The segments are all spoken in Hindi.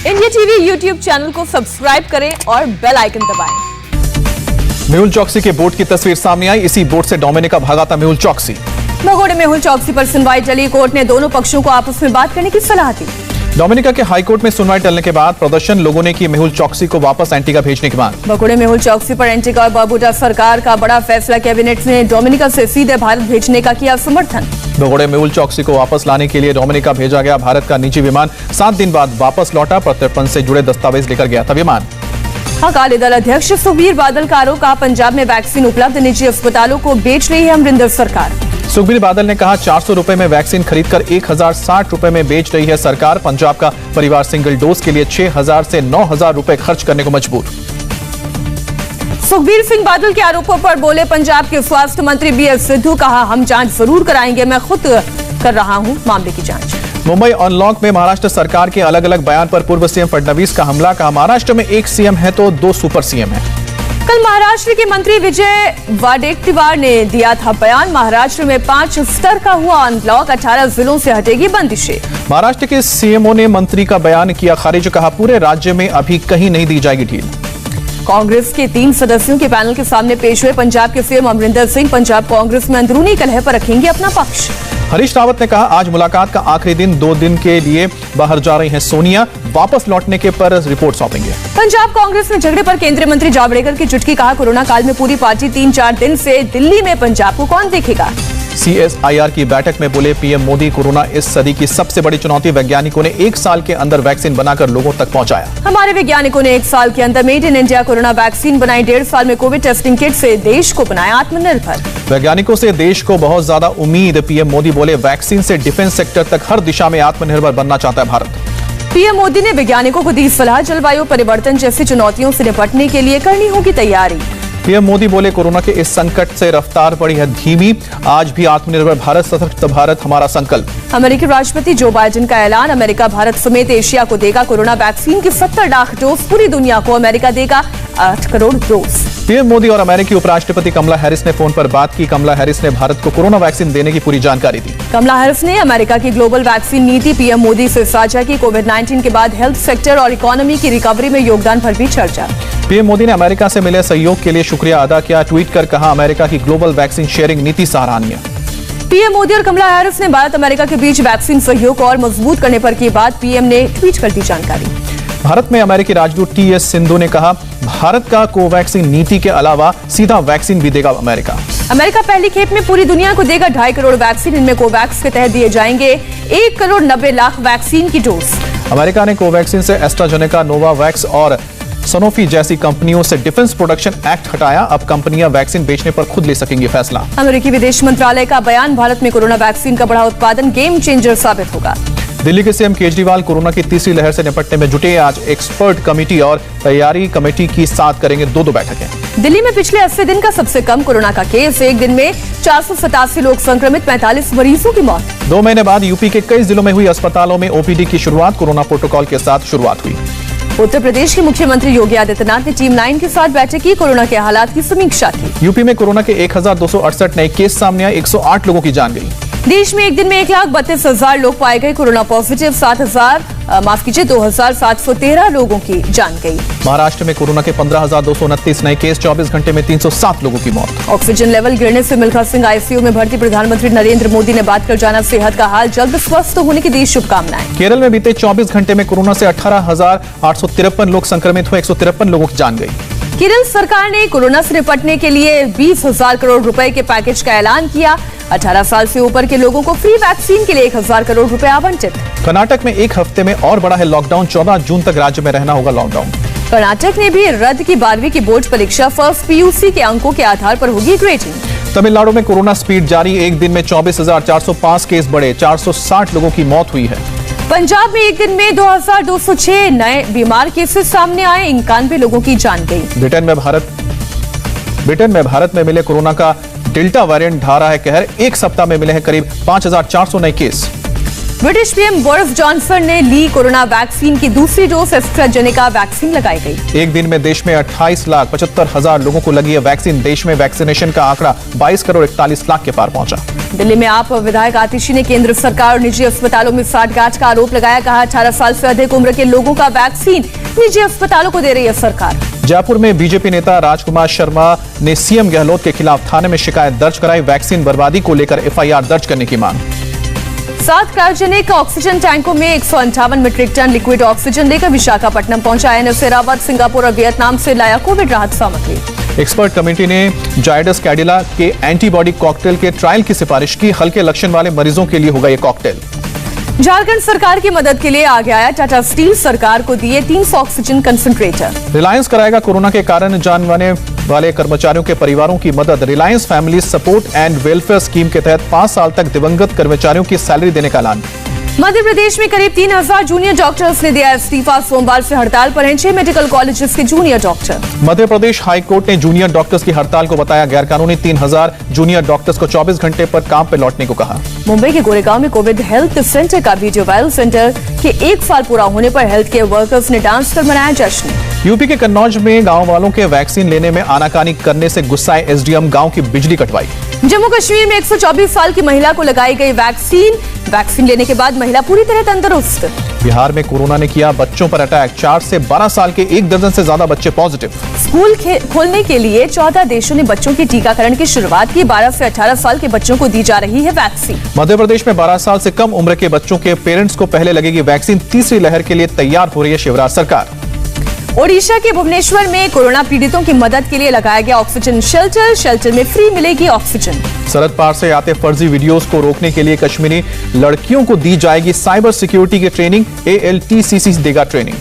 इंडिया टीवी यूट्यूब चैनल को सब्सक्राइब करें और बेल आइकन दबाएं। मेहुल चौकसी के बोट की तस्वीर सामने आई। इसी बोट से डोमिनिका भागा था मेहुल चौकसी। भगोड़े मेहुल चौकसी पर सुनवाई टली। कोर्ट ने दोनों पक्षों को आपस में बात करने की सलाह दी। डोमिनिका के हाईकोर्ट में सुनवाई टलने के बाद प्रदर्शन, लोगों ने की मेहुल चौकसी को वापस एंटीगा भेजने की मांग। भगोड़े मेहुल चौकसी पर एंटीगा और बारबुडा सरकार का बड़ा फैसला। कैबिनेट ने डोमिनिका से सीधे भारत भेजने का किया समर्थन। भगोड़े मेहुल चौकसी को वापस लाने के लिए डोमिनिका भेजा गया। भारत का निजी विमान 7 दिन बाद वापस लौटा। प्रत्यर्पण से जुड़े दस्तावेज लेकर गया था विमान। अकाली दल अध्यक्ष सुखबीर बादल का आरोप, कहा पंजाब में वैक्सीन उपलब्ध, निजी अस्पतालों को बेच रही है अमरिंदर सरकार। सुखबीर बादल ने कहा 400 रुपए में वैक्सीन खरीदकर 1060 रुपए में बेच रही है सरकार। पंजाब का परिवार सिंगल डोज के लिए 6000 से 9000 रुपए खर्च करने को मजबूर। सुखबीर सिंह बादल के आरोपों पर बोले पंजाब के स्वास्थ्य मंत्री बीएस सिद्धू, कहा हम जांच जरूर कराएंगे, मैं खुद कर रहा हूं मामले की जांच। मुंबई अनलॉक में महाराष्ट्र सरकार के अलग अलग बयान पर पूर्व सीएम फडणवीस का हमला, कहा महाराष्ट्र में 1 सीएम है तो 2 सुपर सीएम है। कल महाराष्ट्र के मंत्री विजय वडेट्टीवार ने दिया था बयान, महाराष्ट्र में 5 स्तर का हुआ अनलॉक, 18 जिलों से हटेगी बंदिशें। महाराष्ट्र के सीएमओ ने मंत्री का बयान किया खारिज, कहा पूरे राज्य में अभी कहीं नहीं दी जाएगी ढील। कांग्रेस के 3 सदस्यों के पैनल के सामने पेश हुए पंजाब के सीएम अमरिंदर सिंह, पंजाब कांग्रेस में अंदरूनी कलह पर रखेंगे अपना पक्ष। हरीश रावत ने कहा आज मुलाकात का आखिरी दिन, 2 दिन के लिए बाहर जा रही हैं सोनिया, वापस लौटने के पर रिपोर्ट सौंपेंगे। पंजाब कांग्रेस में झगड़े पर केंद्रीय मंत्री जावड़ेकर की चुटकी, कहा कोरोना काल में पूरी पार्टी 3-4 दिन से दिल्ली में, पंजाब को कौन देखेगा। CSIR की बैठक में बोले पीएम मोदी, कोरोना इस सदी की सबसे बड़ी चुनौती, वैज्ञानिकों ने 1 साल के अंदर वैक्सीन बनाकर लोगों तक पहुंचाया। हमारे वैज्ञानिकों ने 1 साल के अंदर made in India corona vaccine बनाई, 1.5 साल में कोविड टेस्टिंग किट से देश को बनाया आत्मनिर्भर। वैज्ञानिकों से देश को बहुत ज्यादा उम्मीद, पीएम मोदी बोले वैक्सीन से डिफेंस सेक्टर तक हर दिशा में आत्मनिर्भर बनना चाहता है भारत। पीएम मोदी ने वैज्ञानिकों को दी सलाह, जलवायु परिवर्तन जैसी चुनौतियों से निपटने के लिए करनी होगी तैयारी। पीएम मोदी बोले कोरोना के इस संकट से रफ्तार पड़ी है धीमी, आज भी आत्मनिर्भर भारत, सशक्त भारत हमारा संकल्प। अमेरिकी राष्ट्रपति जो बाइडेन का ऐलान, अमेरिका भारत समेत एशिया को देगा कोरोना वैक्सीन की 70 लाख डोज, पूरी दुनिया को अमेरिका देगा 8 करोड़ डोज। पीएम मोदी और अमेरिकी उपराष्ट्रपति कमला हैरिस ने फोन पर बात की। कमला हैरिस ने भारत को कोरोना वैक्सीन देने की पूरी जानकारी दी। कमला हैरिस ने अमेरिका की ग्लोबल वैक्सीन नीति पीएम मोदी से साझा की। कोविड-19 के बाद हेल्थ सेक्टर और इकोनॉमी की रिकवरी में योगदान पर भी चर्चा। पीएम मोदी ने अमेरिका से मिले सहयोग के लिए शुक्रिया अदा किया। ट्वीट कर कहा अमेरिका की ग्लोबल वैक्सीन शेयरिंग नीति सराहनीय। पीएम मोदी और कमला हैरिस ने भारत अमेरिका के बीच वैक्सीन सहयोग और मजबूत करने पर की बात, पीएम ने ट्वीट कर दी जानकारी। भारत में अमेरिकी राजदूत TS सिंधु ने कहा भारत का कोवैक्सीन नीति के अलावा सीधा वैक्सीन भी देगा अमेरिका। अमेरिका पहली खेप में पूरी दुनिया को देगा 2.5 करोड़ वैक्सीन, इनमें कोवैक्स के तहत दिए जाएंगे 1 करोड़ 90 लाख वैक्सीन की डोज। अमेरिका ने कोवैक्सीन से एस्ट्राजेनेका, नोवावैक्स और सनोफी जैसी कंपनियों से डिफेंस प्रोडक्शन एक्ट हटाया। अब कंपनियां वैक्सीन बेचने पर खुद ले सकेंगी फैसला। अमेरिकी विदेश मंत्रालय का बयान, भारत में कोरोना वैक्सीन का बढ़ा उत्पादन गेम चेंजर साबित होगा। दिल्ली के सीएम केजरीवाल कोरोना की तीसरी लहर से निपटने में जुटे। आज एक्सपर्ट कमेटी और तैयारी कमेटी की साथ करेंगे 2 बैठकें। दिल्ली में पिछले 80 दिन का सबसे कम कोरोना का केस, एक दिन में 487 लोग संक्रमित, 45 मरीजों की मौत। 2 महीने बाद यूपी के कई जिलों में हुई अस्पतालों में OPD की शुरुआत, कोरोना प्रोटोकॉल के साथ शुरुआत हुई। उत्तर प्रदेश के मुख्यमंत्री योगी आदित्यनाथ ने टीम 9 के साथ बैठक की, कोरोना के हालात की समीक्षा की। यूपी में कोरोना के 1268 नए केस सामने आए, 108 लोगों की जान गई। देश में एक दिन में 1,32,000 लोग पाए गए कोरोना पॉजिटिव, 2,713 लोगों की जान गई। महाराष्ट्र में कोरोना के 15,229 नए केस, 24 घंटे में 307 लोगों की मौत। ऑक्सीजन लेवल गिरने से मिल्खा सिंह ICU में भर्ती, प्रधानमंत्री नरेंद्र मोदी ने बात कर जाना सेहत का हाल, जल्द स्वस्थ होने की दी शुभकामनाएं। केरल में बीते 24 घंटे में कोरोना से 18,853 लोग संक्रमित हुए, 153 लोगों की जान गई। केरल सरकार ने कोरोना से निपटने के लिए 20,000 करोड़ रुपए के पैकेज का ऐलान किया। 18 साल से ऊपर के लोगों को फ्री वैक्सीन के लिए 1,000 करोड़ रुपए आवंटित। कर्नाटक में 1 हफ्ते में और बढ़ा है लॉकडाउन, 14 जून तक राज्य में रहना होगा लॉकडाउन। कर्नाटक ने भी रद्द की 12वीं की बोर्ड परीक्षा, फर्स्ट PUC के अंकों के आधार पर होगी ग्रेडिंग। तमिलनाडु में कोरोना स्पीड जारी, एक दिन में 24,405 केस बढ़े, 460 लोगों की मौत हुई है। पंजाब में एक दिन में 2,206 नए बीमार केसेस सामने आए, 91 लोगों की जान गई। ब्रिटेन में भारत में मिले कोरोना का डेल्टा वेरिएंट ढा रहा है कहर, 1 सप्ताह में मिले हैं करीब 5,400 नए case. British PM Boris Johnson ने ली कोरोना वैक्सीन की दूसरी डोज। एस्ट्राजेनेका वैक्सीन लगाई गई। एक दिन में देश में 28,75,000 लोगों को लगी है वैक्सीन। देश में वैक्सीनेशन का आंकड़ा 22 करोड़ 41 लाख के पार पहुंचा। दिल्ली में आप विधायक आतिशी ने केंद्र सरकार और निजी अस्पतालों में साठगांठ का आरोप लगाया। कहा 18 साल से अधिक उम्र के लोगों का वैक्सीन निजी अस्पतालों को दे रही है सरकार। जयपुर में बीजेपी नेता राजकुमार शर्मा ने सीएम गहलोत के खिलाफ थाने में शिकायत दर्ज कराई। वैक्सीन बर्बादी को लेकर एफआईआर दर्ज करने की मांग। 7 क्रायोजेनिक ऑक्सीजन टैंकों में 158 मीट्रिक टन लिक्विड ऑक्सीजन लेकर विशाखापट्टनम पहुंचा। एनएस एरावत सिंगापुर और वियतनाम से लाया कोविड राहत सामग्री। एक्सपर्ट कमेटी ने जायडस कैडिला के एंटीबॉडी कॉकटेल के ट्रायल की सिफारिश की। हल्के लक्षण वाले मरीजों के लिए होगा ये कॉकटेल। झारखंड सरकार की मदद के लिए आगे आया टाटा स्टील। सरकार को दिए 300 ऑक्सीजन कंसंट्रेटर। रिलायंस कराएगा कोरोना के कारण जाने वाले कर्मचारियों के परिवारों की मदद। Reliance family support and welfare scheme के तहत 5 साल तक दिवंगत कर्मचारियों की सैलरी देने का ऐलान। मध्य प्रदेश में करीब 3000 जूनियर डॉक्टर्स ने दिया इस्तीफा। सोमवार से हड़ताल पर हैं 6 मेडिकल कॉलेजेस के junior doctor. Madhya Pradesh high court ने जूनियर डॉक्टर्स की हड़ताल को बताया गैरकानूनी। 3000 जूनियर डॉक्टर्स को 24 घंटे पर काम पर लौटने को कहा। मुंबई के गोरेगांव में कोविड हेल्थ सेंटर का वीडियो वायरल। सेंटर के 1 साल पूरा होने पर हेल्थ केयर वर्कर्स ने डांस कर मनाया जश्न। यूपी के कन्नौज में गांव वालों के वैक्सीन लेने में आनाकानी करने से गुस्साए एसडीएम। गांव की बिजली कटवाई। जम्मू कश्मीर में 124 साल की महिला को लगाई गई वैक्सीन लेने के बाद महिला पूरी तरह तंदुरुस्त। बिहार में कोरोना ने किया बच्चों पर अटैक। 4 से 12 साल के 1 दर्जन से ज्यादा बच्चे पॉजिटिव। स्कूल खोलने के लिए 14 देशों ने बच्चों की टीकाकरण की शुरुआत की। 12 से 18 साल के बच्चों को दी जा रही है वैक्सीन। मध्य प्रदेश में 12 साल से कम उम्र के बच्चों के पेरेंट्स को पहले लगेगी वैक्सीन। तीसरी लहर के लिए तैयार हो रही है शिवराज सरकार। ओडिशा के भुवनेश्वर में कोरोना पीड़ितों की मदद के लिए लगाया गया ऑक्सीजन शेल्टर। शेल्टर में फ्री मिलेगी ऑक्सीजन। सरहद पार से आते फर्जी वीडियोस को रोकने के लिए कश्मीरी लड़कियों को दी जाएगी साइबर सिक्योरिटी की ट्रेनिंग। ALTCC देगा ट्रेनिंग।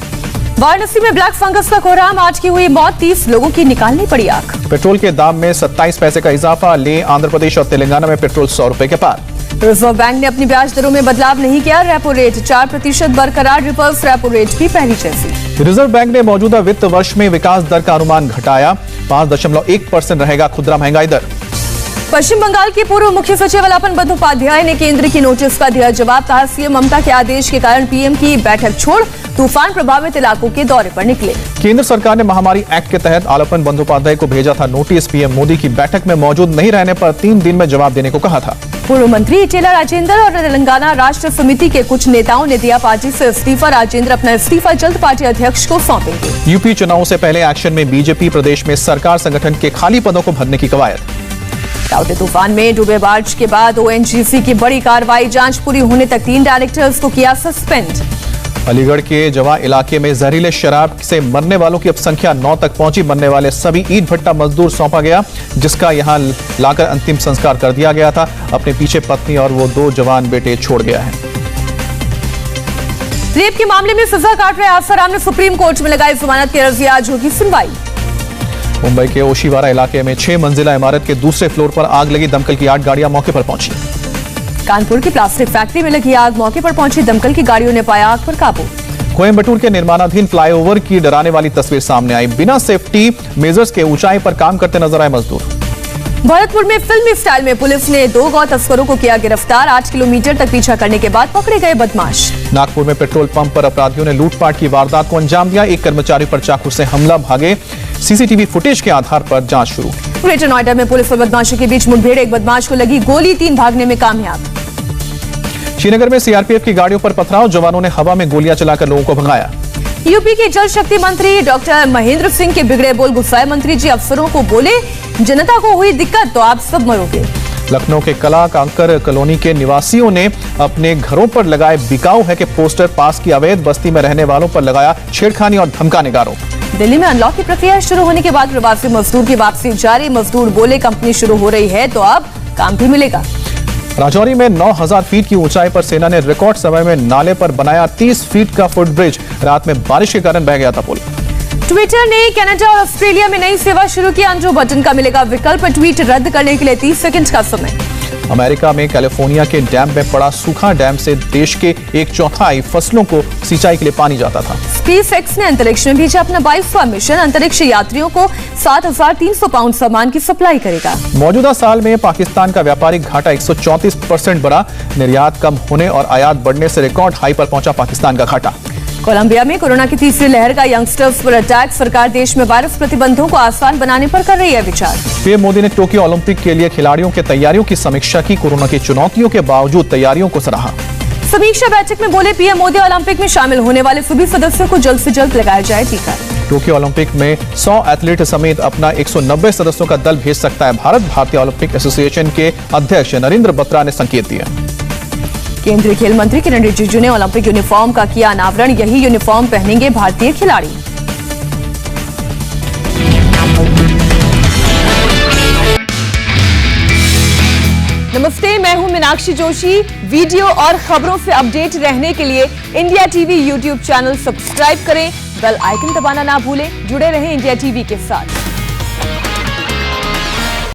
वाराणसी में ब्लैक फंगस का कोहराम। 8 की हुई मौत, 30 लोगों की निकालनी पड़ी आंख। पेट्रोल के दाम में 27 पैसे का इजाफा। ले आंध्र प्रदेश और तेलंगाना में पेट्रोल 100 रुपए के पार। रिजर्व बैंक ने अपनी ब्याज दरों में बदलाव नहीं किया। रेपो रेट 4% बरकरार। रिवर्स रेपो रेट भी पहली जैसी। रिजर्व बैंक ने मौजूदा वित्त वर्ष में विकास दर का अनुमान घटाया। 5.1% रहेगा खुदरा महंगाई दर। पश्चिम बंगाल के पूर्व मुख्य सचिव अलापन बंदोपाध्याय ने केंद्र की नोटिस का दिया जवाब। कहा सीएम ममता के आदेश के कारण पीएम की बैठक छोड़ तूफान प्रभावित इलाकों के दौरे पर निकले। केंद्र सरकार ने महामारी एक्ट के तहत आलापन बंदोपाध्याय को भेजा था नोटिस। पीएम मोदी की बैठक में मौजूद नहीं रहने पर 3 दिन में जवाब देने को कहा था। पूर्व मंत्री इटेला राजेंद्र और तेलंगाना राष्ट्र समिति के कुछ नेताओं ने दिया पार्टी से इस्तीफा। राजेंद्र अपना इस्तीफा जल्द पार्टी अध्यक्ष को सौंपेंगे। यूपी चुनावों से पहले एक्शन में बीजेपी। प्रदेश में सरकार संगठन के खाली पदों को भरने की कवायद। ताउते तूफान में डूबे बार्ज के बाद ONGC की बड़ी कार्रवाई। जांच पूरी होने तक 3 डायरेक्टर्स को किया सस्पेंड। अलीगढ़ के जवा इलाके में जहरीले शराब से मरने वालों की अब संख्या 9 तक पहुंची। मरने वाले सभी ईंट भट्टा मजदूर सौंपा गया, जिसका यहां लाकर अंतिम संस्कार कर दिया गया था। अपने पीछे पत्नी और वो 2 जवान बेटे छोड़ गया है। रेप के मामले में सजा काट रहे आसाराम ने सुप्रीम कोर्ट में लगाई जमानत की अर्जी। आज होगी सुनवाई। मुंबई के ओशिवारा इलाके में 6 मंजिला इमारत के दूसरे फ्लोर पर आग लगी। दमकल की 8 गाड़ियां मौके पर पहुंची। कानपुर की प्लास्टिक फैक्ट्री में लगी आग। मौके पर पहुंची दमकल की गाड़ियों ने पाया आग पर काबू। कोयंबटूर के निर्माणाधीन फ्लाईओवर की डराने वाली तस्वीर सामने आई। बिना सेफ्टी मेजर्स के ऊंचाई पर काम करते नजर आए मजदूर। भरतपुर में फिल्मी स्टाइल में पुलिस ने 2 गौ तस्करों को किया गिरफ्तार। 8 किलोमीटर तक पीछा करने के बाद पकड़े गए बदमाश। नागपुर में पेट्रोल पंप पर अपराधियों ने लूटपाट की वारदात को अंजाम दिया। एक कर्मचारी पर चाकू से हमला, भागे। सीसीटीवी फुटेज के आधार पर जांच शुरू। ग्रेटर नोएडा में पुलिस और बदमाशों के बीच मुठभेड़। एक बदमाश को लगी गोली, 3 भागने में कामयाब। श्रीनगर में सीआरपीएफ की गाड़ियों पर पथराव। जवानों ने हवा में गोलियां चलाकर लोगों को भगाया। यूपी के जल शक्ति मंत्री डॉक्टर महेंद्र सिंह के बिगड़े बोल। गुस्साए मंत्री जी अफसरों को बोले, जनता को हुई दिक्कत तो आप सब मरोगे। लखनऊ के कला कांकर कॉलोनी के निवासियों ने अपने घरों पर लगाए बिकाऊ है कि पोस्टर। पास की अवैध बस्ती में रहने वालों पर लगाया छेड़खानी और धमकाने का आरोप। दिल्ली में अनलॉक की प्रक्रिया शुरू होने के बाद प्रवासी मजदूर की वापसी जारी। मजदूर बोले, कंपनी शुरू हो रही है तो अब काम भी मिलेगा। राजौरी में 9000 फीट की ऊंचाई पर सेना ने रिकॉर्ड समय में नाले पर बनाया 30 फीट का फुटब्रिज। रात में बारिश के कारण बह गया था पुल। ट्विटर ने कनाडा और ऑस्ट्रेलिया में नई सेवा शुरू की। अनडू बटन का मिलेगा विकल्प। ट्वीट रद्द करने के लिए 30 सेकंड का समय। अमेरिका में कैलिफोर्निया के डैम में पड़ा सूखा। डैम से देश के 1/4 फसलों को सिंचाई के लिए पानी जाता था। स्पेसएक्स ने अंतरिक्ष में भेजा अपना 22वां मिशन। अंतरिक्ष यात्रियों को 7,300 पाउंड सामान की सप्लाई करेगा। मौजूदा साल में पाकिस्तान का व्यापारिक घाटा 134% बढ़ा। निर्यात कम होने और आयात बढ़ने से रिकॉर्ड हाई पर पहुंचा पाकिस्तान का घाटा। कोलंबिया में कोरोना की तीसरी लहर का यंगस्टर्स पर अटैक। सरकार देश में वायरस प्रतिबंधों को आसान बनाने पर कर रही है विचार। पीएम मोदी ने टोक्यो ओलंपिक के लिए खिलाड़ियों की तैयारियों की समीक्षा की। कोरोना की चुनौतियों के बावजूद तैयारियों को सराहा। समीक्षा बैठक में बोले पीएम मोदी, ओलंपिक में शामिल होने वाले सभी सदस्यों को जल्द से जल्द लगाया जाए टीका। टोक्यो ओलंपिक में 100 एथलीट समेत अपना 190 सदस्यों का दल भेज सकता है भारत। भारतीय ओलंपिक एसोसिएशन के अध्यक्ष नरेंद्र बत्रा ने संकेत दिया। केंद्रीय खेल मंत्री किरण रिजिजू ने ओलंपिक यूनिफॉर्म का किया अनावरण। यही यूनिफॉर्म पहनेंगे भारतीय खिलाड़ी। नमस्ते, मैं हूं मीनाक्षी जोशी। वीडियो और खबरों से अपडेट रहने के लिए India TV YouTube channel subscribe करें। बेल आइकन दबाना ना भूलें। जुड़े रहें इंडिया टीवी के साथ।